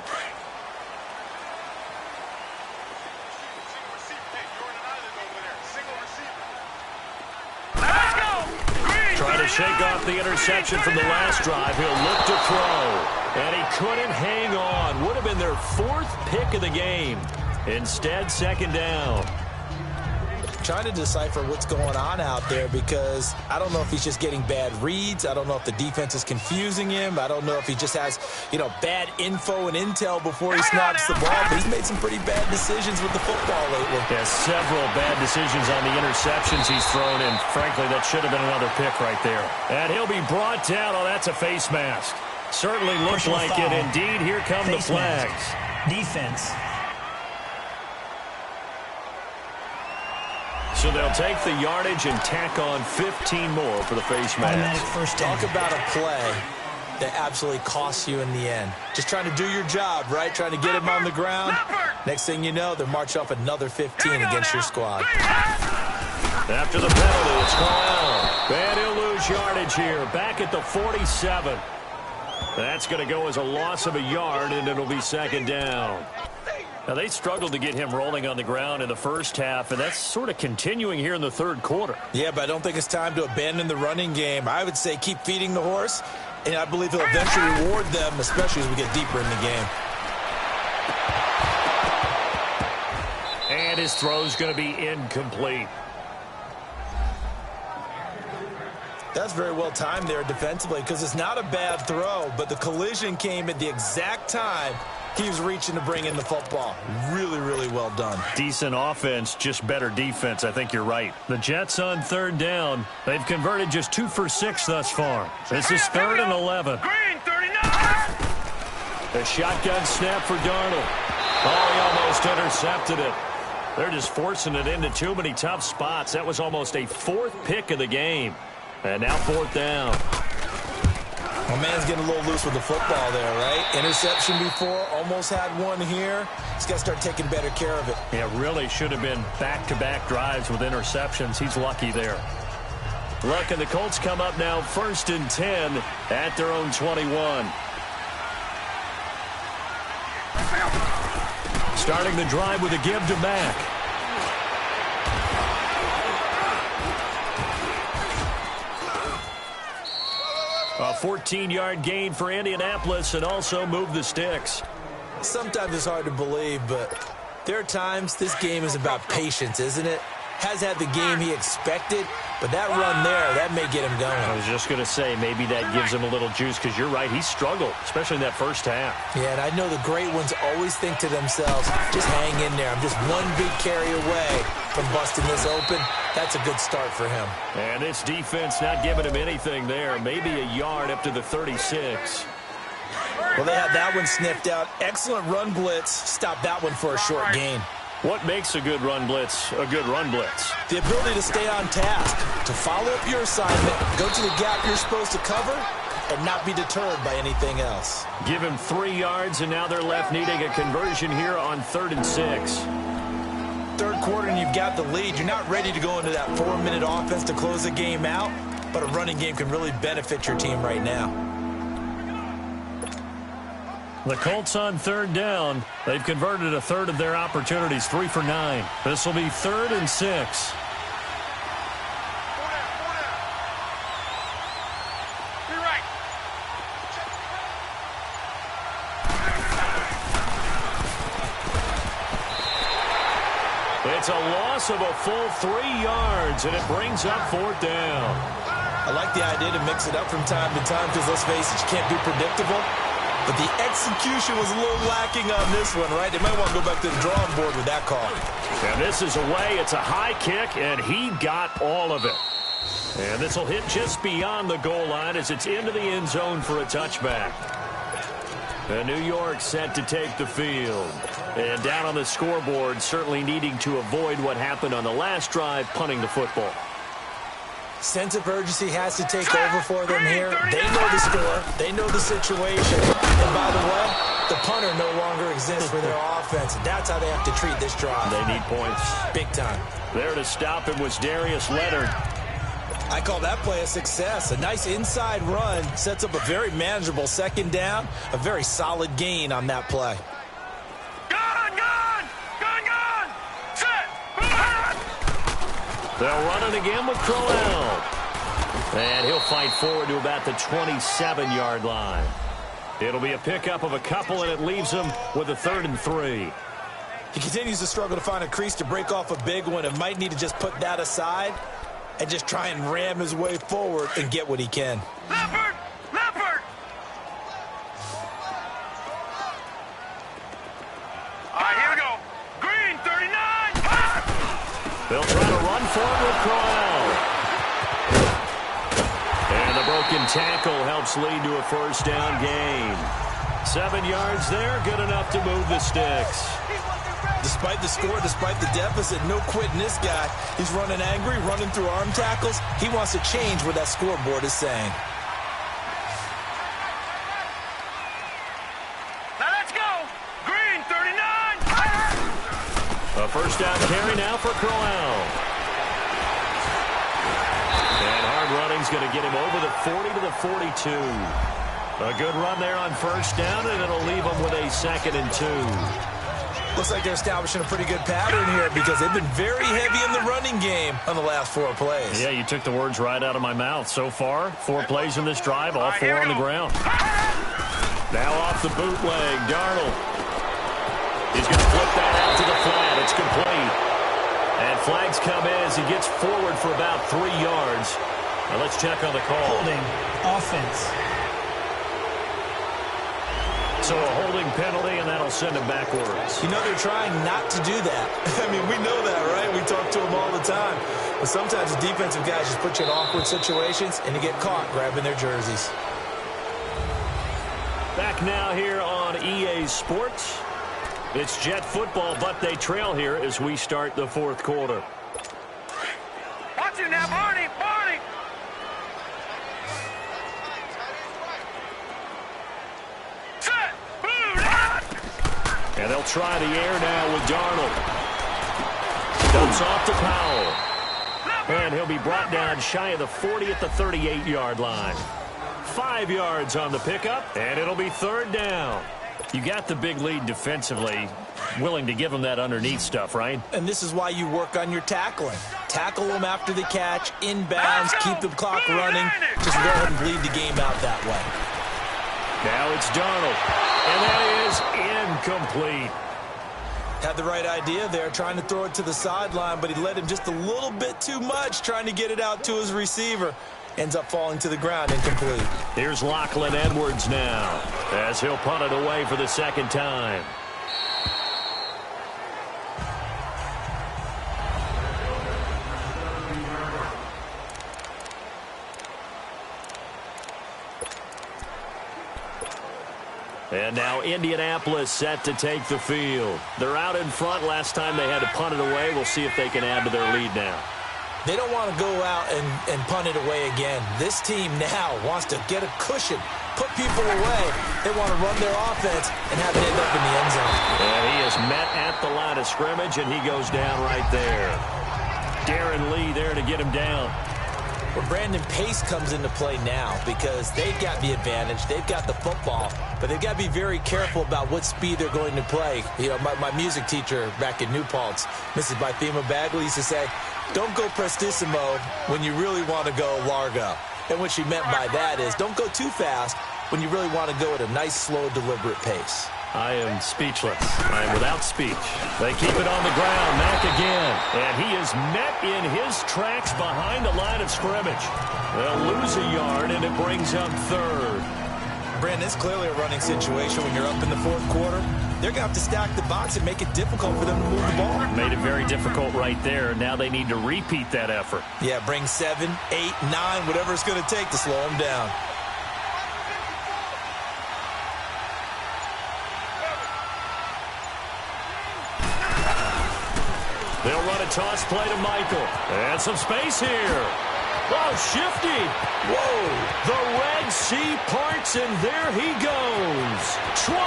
shake off the interception from the last drive. He'll look to throw. And he couldn't hang on. Would have been their 4th pick of the game. Instead, 2nd down. Trying to decipher what's going on out there because I don't know if he's just getting bad reads. I don't know if the defense is confusing him. I don't know if he just has, bad info and intel before he snaps the ball. But he's made some pretty bad decisions with the football lately. Yeah, several bad decisions on the interceptions he's thrown, and frankly, that should have been another pick right there. And he'll be brought down. Oh, that's a face mask. Certainly looked like it. Indeed, here come the flags. Defense. So they'll take the yardage and tack on 15 more for the face mask. Talk about a play that absolutely costs you in the end. Just trying to do your job, right? Trying to get him on the ground. Next thing you know, they're marching off another 15 against your squad. After the penalty, it's called. And he'll lose yardage here. Back at the 47. That's going to go as a loss of a yard, and it'll be 2nd down. Now, they struggled to get him rolling on the ground in the first half, and that's sort of continuing here in the 3rd quarter. Yeah, but I don't think it's time to abandon the running game. I would say keep feeding the horse, and I believe he'll eventually reward them, especially as we get deeper in the game. And his throw's going to be incomplete. That's very well timed there defensively because it's not a bad throw, but the collision came at the exact time he was reaching to bring in the football. Really, really well done. Decent offense, just better defense. I think you're right. The Jets on 3rd down. They've converted just 2 for 6 thus far. This is 3rd and 11. Green 39. A shotgun snap for Darnold. Oh, he almost intercepted it. They're just forcing it into too many tough spots. That was almost a 4th pick of the game. And now 4th down. My man's getting a little loose with the football there, right? Interception before, almost had one here. He's got to start taking better care of it. Yeah, really should have been back-to-back drives with interceptions. He's lucky there. Look, and the Colts come up now 1st and 10 at their own 21. Starting the drive with a give to Mack. A 14-yard gain for Indianapolis and also move the sticks. Sometimes it's hard to believe, but there are times this game is about patience, isn't it? Has had the game he expected, but that run there, that may get him going. I was just going to say, maybe that gives him a little juice because you're right, he struggled, especially in that first half. Yeah, and I know the great ones always think to themselves, just hang in there. I'm just one big carry away from busting this open. That's a good start for him. And this defense not giving him anything there. Maybe a yard up to the 36. Well, they had that one sniffed out. Excellent run blitz. Stop that one for a short gain. What makes a good run blitz a good run blitz? The ability to stay on task, to follow up your assignment, go to the gap you're supposed to cover, and not be deterred by anything else. Give him 3 yards, and now they're left needing a conversion here on 3rd and 6. 3rd quarter, and you've got the lead. You're not ready to go into that 4-minute offense to close the game out, but a running game can really benefit your team right now. The Colts on 3rd down. They've converted a third of their opportunities, 3 for 9. This will be 3rd and 6. It's a loss of a full 3 yards, and it brings up 4th down. I like the idea to mix it up from time to time because, let's face it, you can't be predictable. But the execution was a little lacking on this one, right? They might want to go back to the drawing board with that call. And this is away. It's a high kick, and he got all of it. And this will hit just beyond the goal line as it's into the end zone for a touchback. And New York set to take the field. And down on the scoreboard, certainly needing to avoid what happened on the last drive, punting the football. Sense of urgency has to take over for them here. They know the score. They know the situation. And by the way, the punter no longer exists for their offense. That's how they have to treat this drive. They need points. Big time. There to stop him was Darius Leonard. I call that play a success. A nice inside run sets up a very manageable 2nd down. A very solid gain on that play. They'll run it again with Crowell. And he'll fight forward to about the 27-yard line. It'll be a pickup of a couple, and it leaves him with a 3rd and 3. He continues to struggle to find a crease to break off a big one and might need to just put that aside and just try and ram his way forward and get what he can. Leopard! Leopard! All right, here we go. Green, 39! Ah! They'll try to run forward with Crowell. And the broken tackle helps lead to a 1st down gain. 7 yards there, good enough to move the sticks. Despite the score, despite the deficit, no quitting this guy. He's running angry, running through arm tackles. He wants to change what that scoreboard is saying. Now let's go. Green, 39! A 1st down carry now for Crowell. And hard running's going to get him over the 40 to the 42. A good run there on 1st down, and it'll leave him with a 2nd and 2. Looks like they're establishing a pretty good pattern here because they've been very heavy in the running game on the last 4 plays. Yeah, you took the words right out of my mouth. So far, 4 plays in this drive, all 4 on the ground. Now off the bootleg, Darnold. He's going to flip that out to the flat. It's complete. And flags come in as he gets forward for about 3 yards. Now let's check on the call. Holding. Offense. So a holding penalty, and that'll send him backwards. You know, they're trying not to do that. I mean, we know that, right? We talk to them all the time. But sometimes the defensive guys just put you in awkward situations, and you get caught grabbing their jerseys. Back now here on EA Sports. It's Jet football, but they trail here as we start the 4th quarter. Watch it now, Barney! Barney! Set! Boot! And they'll try the air now with Darnold. Dumps off to Powell. And he'll be brought down shy of the 40 at the 38-yard line. 5 yards on the pickup, and it'll be 3rd down. You got the big lead defensively, willing to give them that underneath stuff, right? And this is why you work on your tackling. Tackle them after the catch, inbounds, keep the clock running. Just go ahead and bleed the game out that way. Now it's Darnold, and that is incomplete. Had the right idea there, trying to throw it to the sideline, but he led him just a little bit too much, trying to get it out to his receiver. Ends up falling to the ground, incomplete. Here's Lachlan Edwards now, as he'll punt it away for the 2nd time. And now Indianapolis set to take the field. They're out in front. Last time they had to punt it away. We'll see if they can add to their lead now. They don't want to go out and punt it away again. This team now wants to get a cushion, put people away. They want to run their offense and have it end up in the end zone. And he is met at the line of scrimmage, and he goes down right there. Darren Lee there to get him down. Well, Brandon, pace comes into play now because they've got the advantage. They've got the football, but they've got to be very careful about what speed they're going to play. You know, my music teacher back in New Paltz, Mrs. Bythema Bagley, used to say, don't go prestissimo when you really want to go largo. And what she meant by that is don't go too fast when you really want to go at a nice, slow, deliberate pace. I am speechless. I am without speech. They keep it on the ground. Mack again. And he is met in his tracks behind the line of scrimmage. They'll lose a yard, and it brings up 3rd. Brandon, it's clearly a running situation when you're up in the 4th quarter. They're going to have to stack the box and make it difficult for them to move the ball. Made it very difficult right there. Now they need to repeat that effort. Yeah, bring 7, 8, 9, whatever it's going to take to slow them down. They'll run a toss play to Michael. And some space here. Oh, shifty. Whoa. The Red Sea parts, and there he goes. 20.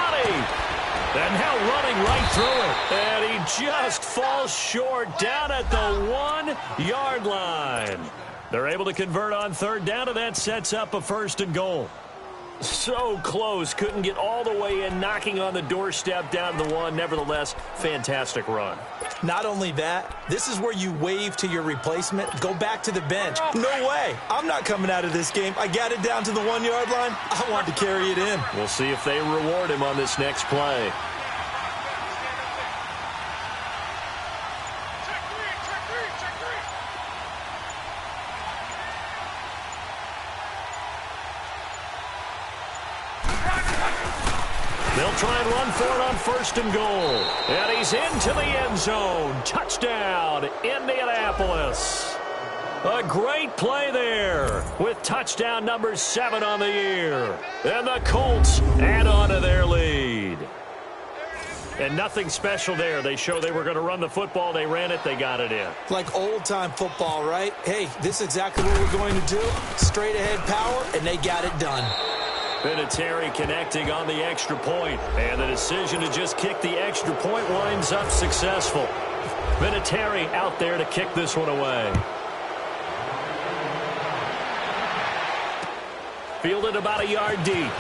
And now running right through it. And he just falls short down at the 1 yard line. They're able to convert on 3rd down, and that sets up a 1st and goal. So close. Couldn't get all the way in, knocking on the doorstep down to the one. Nevertheless, fantastic run. Not only that, this is where you wave to your replacement, go back to the bench. No way. I'm not coming out of this game. I got it down to the 1-yard line. I want to carry it in. We'll see if they reward him on this next play. They'll try and run for it on 1st and goal. And he's into the end zone. Touchdown, Indianapolis. A great play there with touchdown number 7 on the year. And the Colts add on to their lead. And nothing special there. They show they were going to run the football. They ran it. They got it in. Like old-time football, right? Hey, this is exactly what we're going to do. Straight-ahead power, and they got it done. Vinatieri connecting on the extra point, and the decision to just kick the extra point winds up successful. Vinatieri out there to kick this one away. Fielded about a yard deep.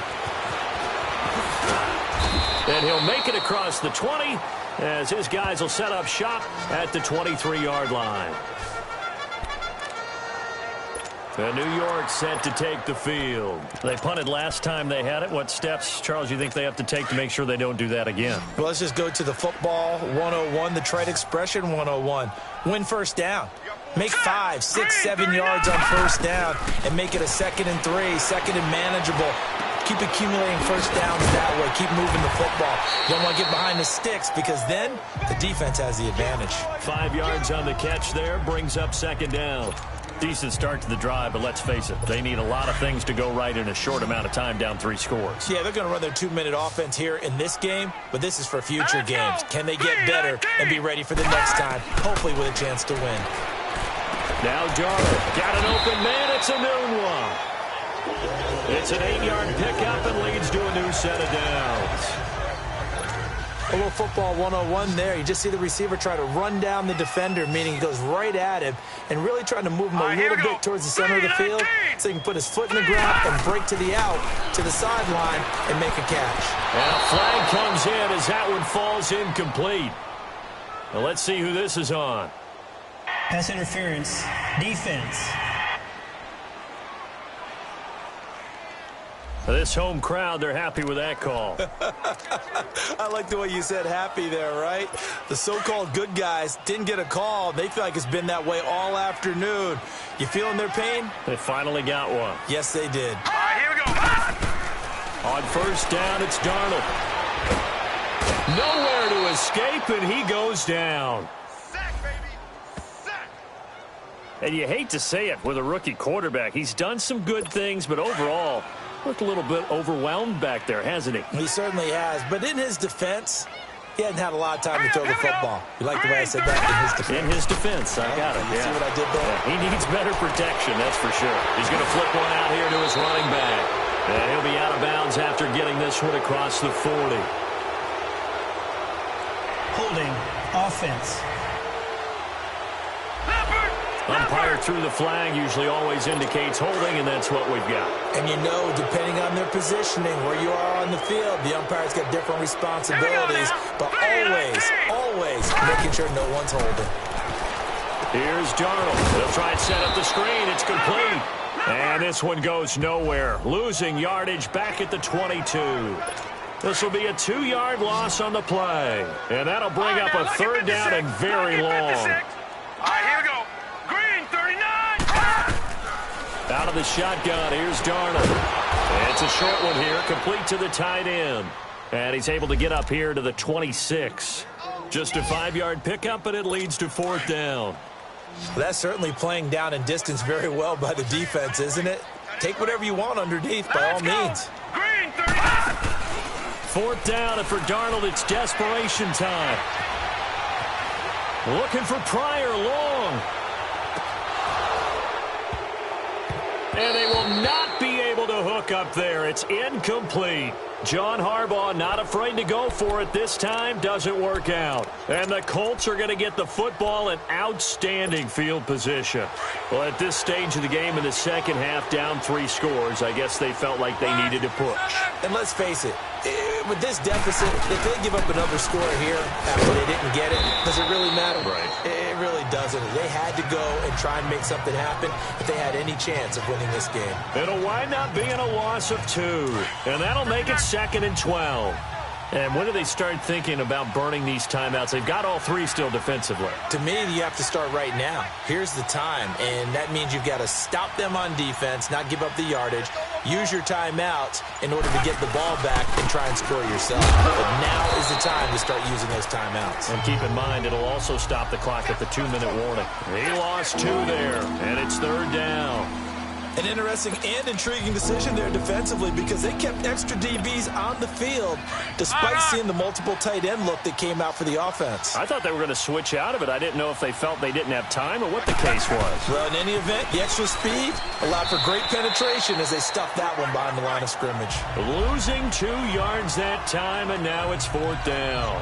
And he'll make it across the 20 as his guys will set up shop at the 23-yard line. And New York set to take the field. They punted last time they had it. What steps, Charles, you think they have to take to make sure they don't do that again? Well, let's just go to the football 101, the trade expression 101. Win 1st down. Make 5, 6, 7 yards on 1st down and make it a 2nd and 3, 2nd and manageable. Keep accumulating 1st downs that way. Keep moving the football. You don't want to get behind the sticks because then the defense has the advantage. 5 yards on the catch there brings up 2nd down. Decent start to the drive, but let's face it, they need a lot of things to go right in a short amount of time, down 3 scores. Yeah, they're going to run their 2-minute offense here in this game, but this is for future games. Can they get better and be ready for the next time, hopefully with a chance to win? Now Darnold got an open man. It's a new one. It's an 8-yard pickup and leads to a new set of downs. A little football 101 there. You just see the receiver try to run down the defender, meaning he goes right at him and really trying to move him a little bit towards the center of the field so he can put his foot in the ground and break to the out, to the sideline, and make a catch. And a flag comes in as that one falls incomplete. Now let's see who this is on. Pass interference, defense. This home crowd, they're happy with that call. I like the way you said happy there, right? The so-called good guys didn't get a call. They feel like it's been that way all afternoon. You feeling their pain? They finally got one. Yes, they did. All right, here we go. On 1st down, it's Darnold. Nowhere to escape, and he goes down. Sack, baby. Sack. And you hate to say it with a rookie quarterback. He's done some good things, but overall, looked a little bit overwhelmed back there, hasn't he? He certainly has. But in his defense, he hadn't had a lot of time to throw the football. You like the way I said that? In his defense. In his defense, I got it. You see what I did there? Yeah, he needs better protection, that's for sure. He's going to flip one out here to his running back. And he'll be out of bounds after getting this one across the 40. Holding, offense. Umpire threw the flag, usually always indicates holding, and that's what we've got. And you know, depending on their positioning, where you are on the field, the umpire's got different responsibilities, but always making sure no one's holding. Here's Darnold. They'll try and set up the screen. It's complete. And this one goes nowhere. Losing yardage back at the 22. This will be a 2-yard loss on the play. And that'll bring up a 3rd down and very long. All right, here we go. Green, 39. Out of the shotgun, here's Darnold. It's a short one here, complete to the tight end. And he's able to get up here to the 26. Just a 5-yard pickup, but it leads to 4th down. Well, that's certainly playing down in distance very well by the defense, isn't it? Take whatever you want underneath, by all means. Green, 39. 4th down, and for Darnold, it's desperation time. Looking for Pryor long. And they will not be able to hook look up there. It's incomplete. John Harbaugh not afraid to go for it this time. Doesn't work out. And the Colts are going to get the football in outstanding field position. Well, at this stage of the game in the second half, down 3 scores, I guess they felt like they needed to push. And let's face it, with this deficit, if they give up another score here after they didn't get it, does it really matter? Right. It really doesn't. They had to go and try and make something happen if they had any chance of winning this game. It'll wind up being a loss of 2, and that'll make it 2nd and 12. And when do they start thinking about burning these timeouts? They've got all 3 still defensively. To me, you have to start right now. Here's the time, and that means you've got to stop them on defense, not give up the yardage, use your timeouts in order to get the ball back and try and score yourself. But now is the time to start using those timeouts. And keep in mind, it'll also stop the clock at the 2-minute warning. He lost 2 there, and it's 3rd down. An interesting and intriguing decision there defensively because they kept extra DBs on the field despite seeing the multiple tight end look that came out for the offense. I thought they were going to switch out of it. I didn't know if they felt they didn't have time or what the case was. Well, in any event, the extra speed allowed for great penetration as they stuffed that one behind the line of scrimmage. Losing 2 yards that time, and now it's 4th down.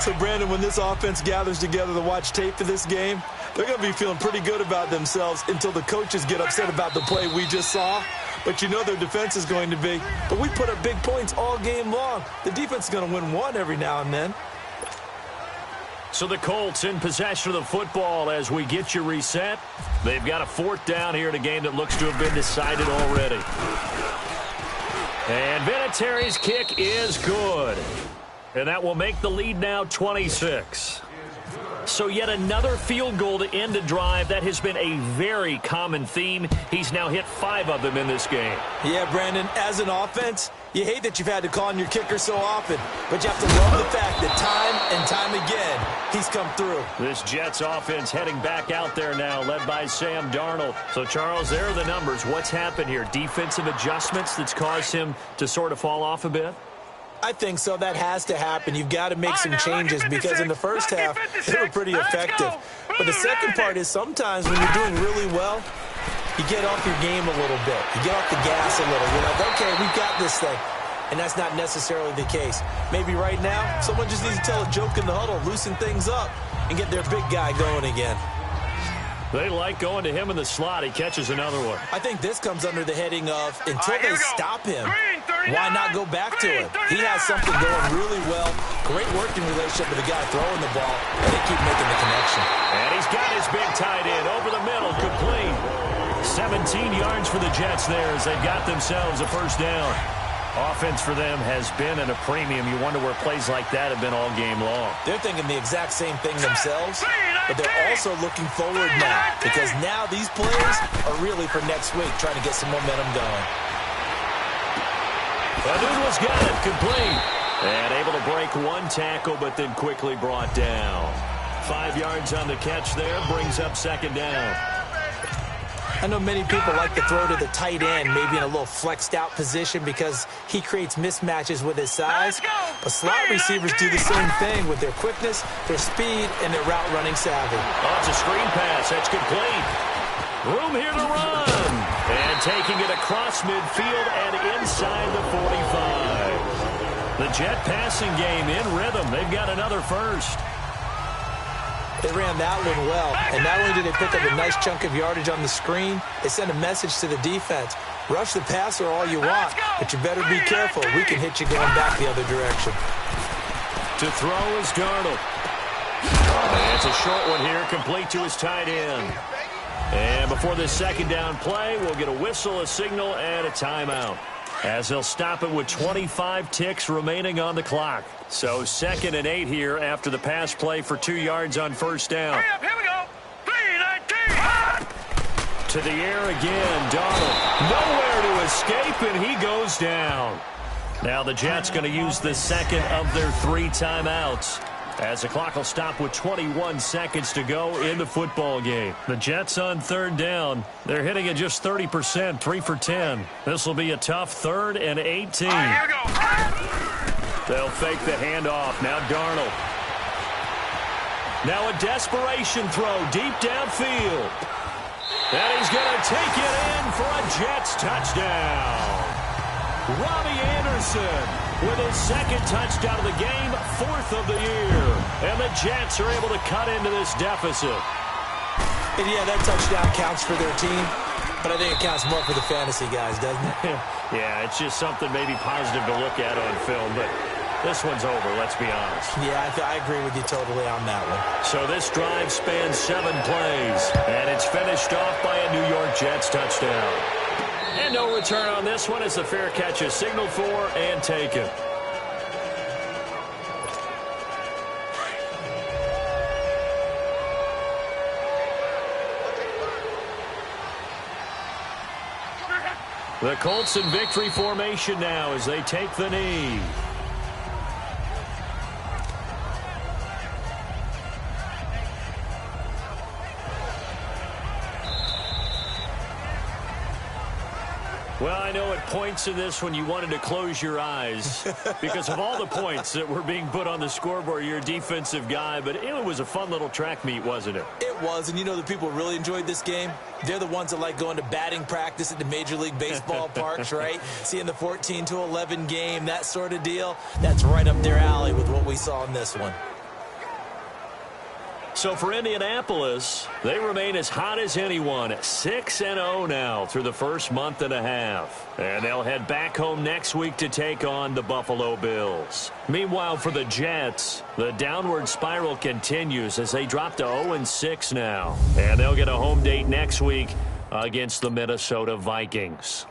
So, Brandon, when this offense gathers together to watch tape for this game, they're going to be feeling pretty good about themselves until the coaches get upset about the play we just saw. But you know their defense is going to be. But we put up big points all game long. The defense is going to win one every now and then. So the Colts in possession of the football as we get you reset. They've got a 4th down here in a game that looks to have been decided already. And Vinatieri's kick is good. And that will make the lead now 26. So yet another field goal to end a drive. That has been a very common theme. He's now hit 5 of them in this game. Yeah, Brandon, as an offense, you hate that you've had to call on your kicker so often, but you have to love the fact that time and time again, he's come through. This Jets offense heading back out there now, led by Sam Darnold. So, Charles, there are the numbers. What's happened here? Defensive adjustments that's caused him to sort of fall off a bit? I think so. That has to happen. You've got to make some changes because in the first half, they were pretty effective. But the second part is sometimes when you're doing really well, you get off your game a little bit. You get off the gas a little. You're like, okay, we've got this thing. And that's not necessarily the case. Maybe right now, someone just needs to tell a joke in the huddle, loosen things up, and get their big guy going again. They like going to him in the slot. He catches another one. I think this comes under the heading of until they stop him, why not go back to it? He has something going really well. Great working relationship with the guy throwing the ball, and they keep making the connection. And he's got his big tight end over the middle, complete. 17 yards for the Jets there as they've got themselves a 1st down. Offense for them has been at a premium. You wonder where plays like that have been all game long. They're thinking the exact same thing themselves, but they're also looking forward now because now these plays are really for next week, trying to get some momentum going. Adudo's got it, complete. And able to break 1 tackle, but then quickly brought down. 5 yards on the catch there, brings up 2nd down. I know many people like to throw to the tight end, maybe in a little flexed out position because he creates mismatches with his size. But slot receivers do the same thing with their quickness, their speed, and their route running savvy. Oh, it's a screen pass. That's complete. Room here to run. And taking it across midfield and inside the 45. The Jet passing game in rhythm. They've got another 1st. They ran that one well, and not only did they pick up a nice chunk of yardage on the screen, they sent a message to the defense. Rush the passer all you want, but you better be careful. We can hit you going back the other direction. To throw is Darnold. And it's a short one here, complete to his tight end. And before this 2nd down play, we'll get a whistle, a signal, and a timeout, as they'll stop it with 25 ticks remaining on the clock. So 2nd and 8 here after the pass play for 2 yards on 1st down. Hurry up, here we go. 3-19. To the air again, Donald. Nowhere to escape, and he goes down. Now the Jets going to use the 2nd of their 3 timeouts, as the clock will stop with 21 seconds to go in the football game. The Jets on 3rd down. They're hitting at just 30%, 3 for 10. This will be a tough 3rd and 18. All right, here we go. They'll fake the handoff. Now Darnold. Now a desperation throw deep downfield. And he's going to take it in for a Jets touchdown. Robbie Anderson with his second touchdown of the game, 4th of the year. And the Jets are able to cut into this deficit. And yeah, that touchdown counts for their team, but I think it counts more for the fantasy guys, doesn't it? Yeah, it's just something maybe positive to look at on film, but this one's over, let's be honest. Yeah, I agree with you totally on that one. So this drive spans 7 plays, and it's finished off by a New York Jets touchdown. And no return on this one as the fair catch is signaled for and taken. The Colts in victory formation now as they take the knee. Well, I know at points in this when you wanted to close your eyes because of all the points that were being put on the scoreboard. You're a defensive guy, but it was a fun little track meet, wasn't it? It was, and you know the people really enjoyed this game? They're the ones that like going to batting practice at the Major League Baseball parks, right? Seeing the 14-11 game, that sort of deal. That's right up their alley with what we saw in this one. So for Indianapolis, they remain as hot as anyone, 6-0 now through the first month and a half. And they'll head back home next week to take on the Buffalo Bills. Meanwhile, for the Jets, the downward spiral continues as they drop to 0-6 now. And they'll get a home date next week against the Minnesota Vikings.